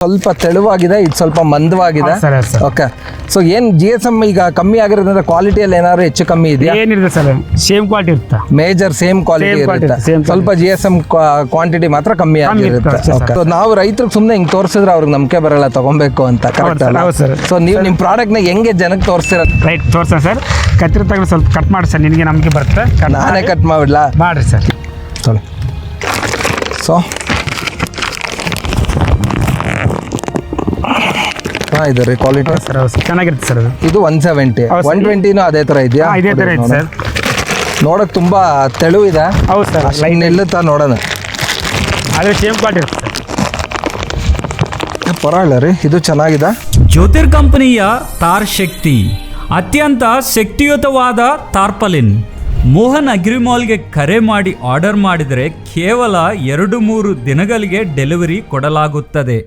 ಸ್ವಲ್ಪ ತೆಳುವಾಗಿದೆ, ಇದು ಸ್ವಲ್ಪ ಮಂದವಾಗಿದೆ. ಓಕೆ, ಸೊ ಏನ್ GSM ಈಗ ಕಮ್ಮಿ ಆಗಿರೋದ್ರಿಂದ ಕ್ವಾಲಿಟಿಯಲ್ಲಿ ಏನಾದ್ರು ಹೆಚ್ಚು ಕಮ್ಮಿ ಇದೆಯಾ? ಏನಿದೆ ಸರ್, ಸೇಮ್ ಕ್ವಾಲಿಟಿ ಇರುತ್ತೆ. ಮೇಜರ್ ಸೇಮ್ ಕ್ವಾಲಿಟಿ ಇರುತ್ತೆ, ಸ್ವಲ್ಪ GSM ಕ್ವಾಂಟಿಟಿ ಮಾತ್ರ ಕಮ್ಮಿ ಆಗಿರುತ್ತೆ. ಓಕೆ, ಸೊ ನಾವು ರೈತರಿಗೆ ಸುಮ್ಮನೆ ಹಿಂಗೆ ತೋರಿಸಿದ್ರೆ ಅವ್ರಿಗೆ ನಂಬಿಕೆ ಬರಲ್ಲ ತಗೊಂಬೇಕು ಅಂತ, ಕರೆಕ್ಟ್ ಅಲ್ಲ? ಸೊ ನೀವು ನಿಮ್ಮ ಪ್ರಾಡಕ್ಟ್ನ ಹೆಂಗೆ ಜನಕ್ಕೆ ತೋರಿಸ್ತೀರ? ರೈಟ್, ತೋರಿಸ ಸರ್. ಕತ್ತಿರ ತಗೊಂಡು ಸ್ವಲ್ಪ ಕಟ್ ಮಾಡಿ ಸರ್, ನಿನಗೆ ನಂಬಿಕೆ ಬರುತ್ತೆ. ನಾನೇ ಕಟ್ ಮಾಡಿಡ್ಲಾ? ಮಾಡಿರಿ ಸರ್. ಸೊ ಇದು ರೀ ಕ್ವಾಲಿಟಿ ಸರ್, ಚೆನ್ನಾಗಿರುತ್ತೆ ಸರ್. ಇದು 170, 120 ಅದೇ ಥರ ಇದೆಯಾ? ಇದೇ ಥರ ಇದೆ ಸರ್. ನೋಡೋಕೆ ತುಂಬ ತೆಳು ಇದೆ. ಹೌದು ಸರ್, ಲೈನ್ ನಿಲ್ಲುತ್ತಾ ನೋಡೋಣ. ಅದೇ ಸೇಮ್ ಕ್ವಾಲಿಟಿ ಇರುತ್ತೆ. ಪರವಾಗಿಲ್ಲ ರೀ, ಇದು ಚೆನ್ನಾಗಿದೆ. ಜ್ಯೋತಿರ್ ಕಂಪನಿಯ ತಾರ್ ಶಕ್ತಿ ಅತ್ಯಂತ ಶಕ್ತಿಯುತವಾದ ತಾರ್ಪಲಿನ್. ಮೋಹನ್ ಅಗ್ರಿಮಾಲ್ಗೆ ಕರೆ ಮಾಡಿ ಆರ್ಡರ್ ಮಾಡಿದರೆ ಕೇವಲ 2-3 ದಿನಗಳಿಗೆ ಡೆಲಿವರಿ ಕೊಡಲಾಗುತ್ತದೆ.